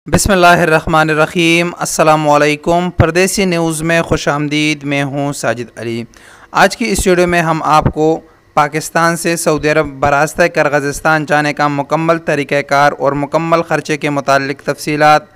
बिस्मिल्लाहिर्रहमानिर्रहीम। अस्सलामुअलैकुम। परदेसी न्यूज़ में खुश आमदीद। मैं हूँ साजिद अली। आज की इस वीडियो में हम आपको पाकिस्तान से सऊदी अरब बरास्ता किर्गिज़स्तान जाने का मुकम्मल तरीक़ाकार और मुकम्मल ख़र्चे के मुतालिक तफसीलात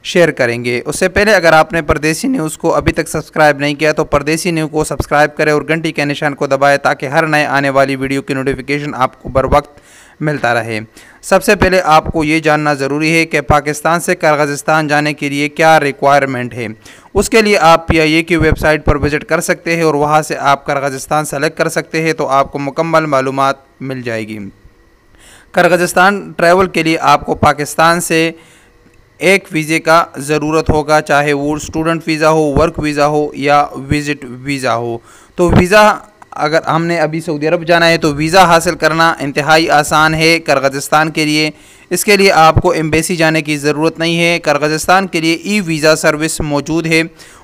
शेयर करेंगे। उससे पहले अगर आपने परदेसी न्यूज़ को अभी तक सब्सक्राइब नहीं किया तो परदेसी न्यूज़ को सब्सक्राइब करें और घंटी के निशान को दबाएं ताकि हर नए आने वाली वीडियो की नोटिफिकेशन आपको बर वक्त मिलता रहे। सबसे पहले आपको ये जानना ज़रूरी है कि पाकिस्तान से किर्गिज़स्तान जाने के लिए क्या रिक्वायरमेंट है। उसके लिए आप PIA की वेबसाइट पर विज़िट कर सकते हैं और वहाँ से आप किर्गिज़स्तान सेलेक्ट कर सकते हैं तो आपको मुकम्मल मालूमात मिल जाएगी। किर्गिज़स्तान ट्रैवल के लिए आपको पाकिस्तान से एक वीज़े का ज़रूरत होगा, चाहे वो स्टूडेंट वीज़ा हो, वर्क वीज़ा हो या विज़िट वीज़ा हो। तो वीज़ा अगर हमने अभी सऊदी अरब जाना है तो वीज़ा हासिल करना इंतहाई आसान है किर्गिज़स्तान के लिए। इसके लिए आपको एम्बेसी जाने की ज़रूरत नहीं है। किर्गिज़स्तान के लिए ई-वीज़ा सर्विस मौजूद है,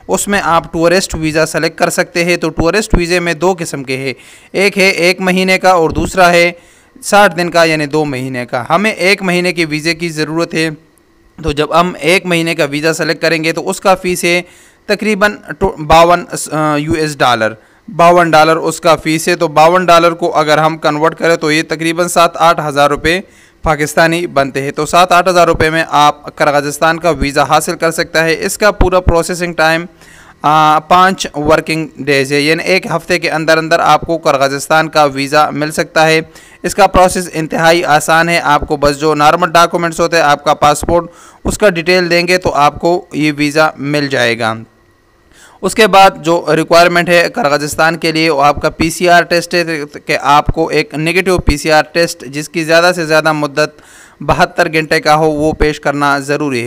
उसमें आप टूरिस्ट वीज़ा सेलेक्ट कर सकते हैं। तो टूरिस्ट वीज़े में दो किस्म के हैं, एक है 1 महीने का और दूसरा है 60 दिन का यानी 2 महीने का। हमें 1 महीने के वीज़े की ज़रूरत है, तो जब हम 1 महीने का वीज़ा सेलेक्ट करेंगे तो उसका फ़ीस है तकरीबन $52 उसका फ़ीस है। तो $52 को अगर हम कन्वर्ट करें तो ये तकरीबन 7-8 हज़ार रुपये पाकिस्तानी बनते हैं। तो 7-8 हज़ार रुपये में आप किर्गिज़स्तान का वीज़ा हासिल कर सकता है। इसका पूरा प्रोसेसिंग टाइम 5 वर्किंग डेज़ है, यानी 1 हफ़्ते के अंदर अंदर आपको किर्गिज़स्तान का वीज़ा मिल सकता है। इसका प्रोसेस इंतहाई आसान है। आपको बस जो नॉर्मल डॉक्यूमेंट्स होते हैं, आपका पासपोर्ट, उसका डिटेल देंगे तो आपको ये वीज़ा मिल जाएगा। उसके बाद जो रिक्वायरमेंट है किर्गिज़स्तान के लिए वो आपका PCR टेस्ट है कि आपको एक नेगेटिव PCR टेस्ट जिसकी ज़्यादा से ज़्यादा मुद्दत 72 घंटे का हो वो पेश करना ज़रूरी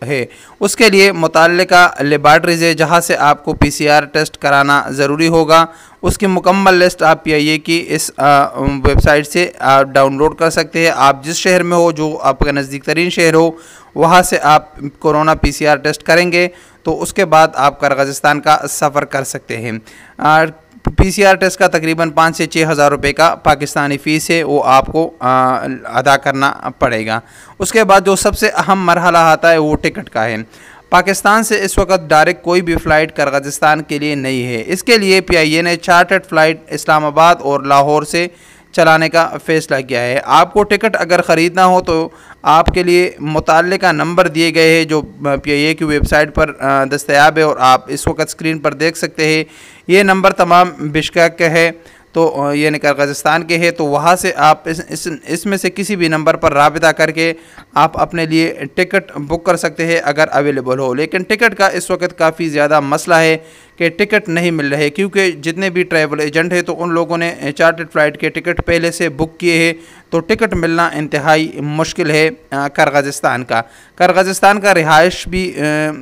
है। उसके लिए मुतल्लिका लेबॉर्ट्रीज़ है जहाँ से आपको PCR टेस्ट कराना ज़रूरी होगा। उसकी मुकम्मल लिस्ट आप PIA की इस वेबसाइट से डाउनलोड कर सकते हैं। आप जिस शहर में हो, जो आपका नज़दीक तरीन शहर हो, वहाँ से आप कोरोना PCR टेस्ट करेंगे तो उसके बाद आप किर्गिज़स्तान का सफ़र कर सकते हैं। PCR टेस्ट का तकरीबन 5 से 6 हज़ार रुपये का पाकिस्तानी फ़ीस है, वो आपको अदा करना पड़ेगा। उसके बाद जो सबसे अहम मरहला आता है वो टिकट का है। पाकिस्तान से इस वक्त डायरेक्ट कोई भी फ़्लाइट किर्गिज़स्तान के लिए नहीं है। इसके लिए PIA ने चार्टर्ड फ़्लाइट इस्लामाबाद और लाहौर से चलाने का फ़ैसला किया है। आपको टिकट अगर ख़रीदना हो तो आपके लिए मुतल्लिका नंबर दिए गए हैं जो PIA की वेबसाइट पर दस्तयाब है और आप इस वक्त स्क्रीन पर देख सकते हैं। ये नंबर तमाम बिश्केक के है, तो यानी किर्गिज़स्तान के है। तो वहाँ से आप इसमें से किसी भी नंबर पर राबिता करके आप अपने लिए टिकट बुक कर सकते हैं अगर अवेलेबल हो। लेकिन टिकट का इस वक्त काफ़ी ज़्यादा मसला है कि टिकट नहीं मिल रहे, क्योंकि जितने भी ट्रैवल एजेंट हैं तो उन लोगों ने चार्टर्ड फ़्लाइट के टिकट पहले से बुक किए हैं, तो टिकट मिलना इंतहाई मुश्किल है किर्गिज़स्तान का। किर्गिज़स्तान का रिहाइश भी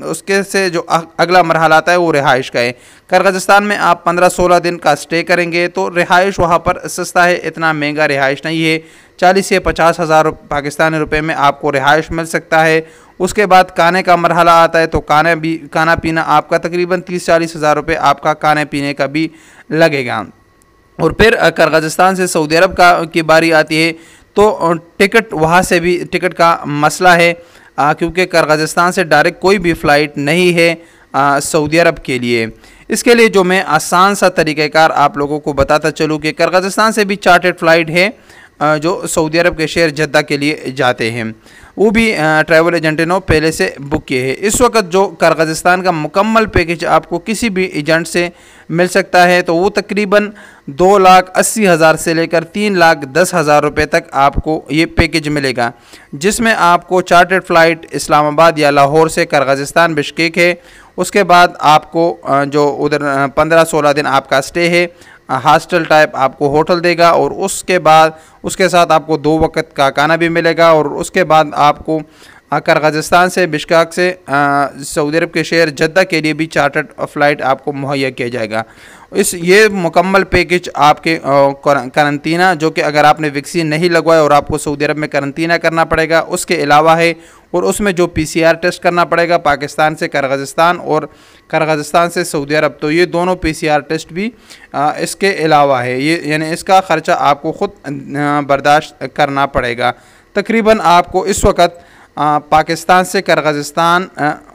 उसके से जो अगला मरहला आता है वो रिहाइश का है। किर्गिज़स्तान में आप 15-16 दिन का स्टे करेंगे तो रिहाइश वहाँ पर सस्ता है, इतना महंगा रिहाइश नहीं है। 40 से 50 हज़ार पाकिस्तानी रुपये में आपको रिहाइश मिल सकता है। उसके बाद खाने का मरहला आता है तो खाना पीना आपका तकरीबन 30-40 हज़ार रुपये आपका खाने पीने का भी लगेगा। और फिर किर्गिज़स्तान से सऊदी अरब की बारी आती है तो टिकट वहाँ से भी टिकट का मसला है, क्योंकि किर्गिज़स्तान से डायरेक्ट कोई भी फ़्लाइट नहीं है सऊदी अरब के लिए। इसके लिए जो मैं आसान सा तरीक़ाकार आप लोगों को बताता चलूँ कि किर्गिज़स्तान से भी चार्टर्ड फ़्लाइट है जो सऊदी अरब के शहर जद्दा के लिए जाते हैं, वो भी ट्रैवल एजेंट ने पहले से बुक किए हैं। इस वक्त जो किर्गिज़स्तान का मुकम्मल पैकेज आपको किसी भी एजेंट से मिल सकता है तो वो तकरीबन 2,80,000 से लेकर 3,10,000 रुपये तक आपको ये पैकेज मिलेगा, जिसमें आपको चार्टर्ड फ़्लाइट इस्लामाबाद या लाहौर से किर्गिज़स्तान बिश्केक है। उसके बाद आपको जो उधर 15-16 दिन आपका स्टे है, हॉस्टल टाइप आपको होटल देगा और उसके साथ आपको 2 वक्त का खाना भी मिलेगा। और उसके बाद आपको किर्गिज़स्तान से बिश्केक से सऊदी अरब के शहर जद्दा के लिए भी चार्टर्ड फ़्लाइट आपको मुहैया किया जाएगा। ये मुकम्मल पैकेज आपके करंतना, जो कि अगर आपने वैक्सीन नहीं लगवाया और आपको सऊदी अरब में करंतना करना पड़ेगा, उसके अलावा है। और उसमें जो PCR टेस्ट करना पड़ेगा पाकिस्तान से किर्गिज़स्तान और किर्गिज़स्तान से सऊदी अरब, तो ये दोनों PCR टेस्ट भी इसके अलावा है। ये यानी इसका ख़र्चा आपको ख़ुद बर्दाश्त करना पड़ेगा। तकरीबन आपको इस वक्त पाकिस्तान से किर्गिज़स्तान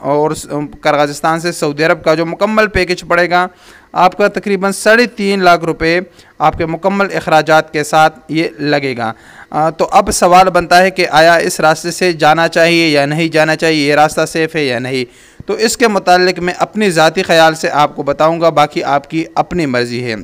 और किर्गिज़स्तान से सऊदी अरब का जो मुकम्मल पैकेज पड़ेगा आपका तकरीबन 3.5 लाख रुपए आपके मुकम्मल अखराजात के साथ ये लगेगा। तो अब सवाल बनता है कि आया इस रास्ते से जाना चाहिए या नहीं जाना चाहिए, ये रास्ता सेफ़ है या नहीं। तो इसके मुतालिक मैं अपनी ज़ाती ख़याल से आपको बताऊँगा, बाकी आपकी अपनी मर्ज़ी है।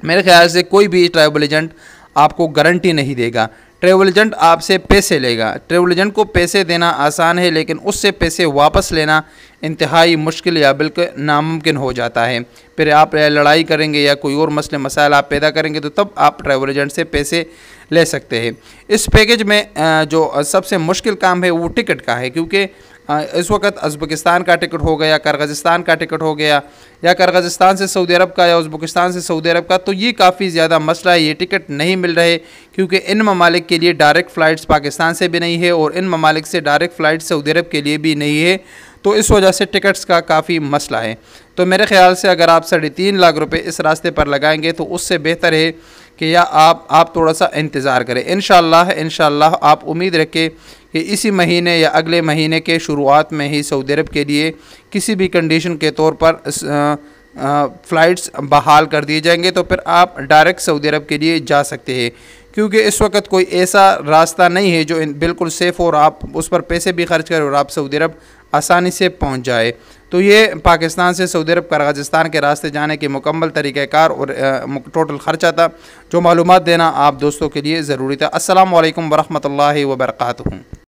मेरे ख्याल से कोई भी ट्रैवल एजेंट आपको गारंटी नहीं देगा। ट्रैवल एजेंट आपसे पैसे लेगा। ट्रैवल एजेंट को पैसे देना आसान है, लेकिन उससे पैसे वापस लेना इंतहाई मुश्किल या बिल्कुल नामुमकिन हो जाता है। फिर आप लड़ाई करेंगे या कोई और मसले मसाइल आप पैदा करेंगे तो तब आप ट्रैवल एजेंट से पैसे ले सकते हैं। इस पैकेज में जो सबसे मुश्किल काम है वो टिकट का है, क्योंकि इस वक्त उज़्बेकिस्तान का टिकट हो गया, किर्गिज़स्तान का टिकट हो गया, या किर्गिज़स्तान से सऊदी अरब का या उज़्बेकिस्तान से सऊदी अरब का, तो ये काफ़ी ज़्यादा मसला है। ये टिकट नहीं मिल रहे क्योंकि इन ममालिक के लिए डायरेक्ट फ़्लाइट्स पाकिस्तान से भी नहीं है और इन ममालिक से डायरेक्ट फ़्लाइट सऊदी अरब के लिए भी नहीं है। तो इस वजह से टिकट्स का काफ़ी मसला है। तो मेरे ख़्याल से अगर आप 3.5 लाख रुपए इस रास्ते पर लगाएंगे तो उससे बेहतर है कि या आप थोड़ा सा इंतज़ार करें। इंशाअल्लाह आप उम्मीद रखें कि इसी महीने या अगले महीने के शुरुआत में ही सऊदी अरब के लिए किसी भी कंडीशन के तौर पर फ़्लाइट्स बहाल कर दिए जाएंगे, तो फिर आप डायरेक्ट सऊदी अरब के लिए जा सकते हैं। क्योंकि इस वक्त कोई ऐसा रास्ता नहीं है जो बिल्कुल सेफ़ और आप उस पर पैसे भी खर्च करें और आप सऊदी अरब आसानी से पहुंच जाए। तो ये पाकिस्तान से सऊदी अरब किर्गिज़स्तान के रास्ते जाने के मुकम्मल तरीक़ाकार और टोटल ख़र्चा था, जो मालूमात देना आप दोस्तों के लिए ज़रूरी था। अस्सलामु अलैकुम वरहमतुल्लाहि वबरकातुहू।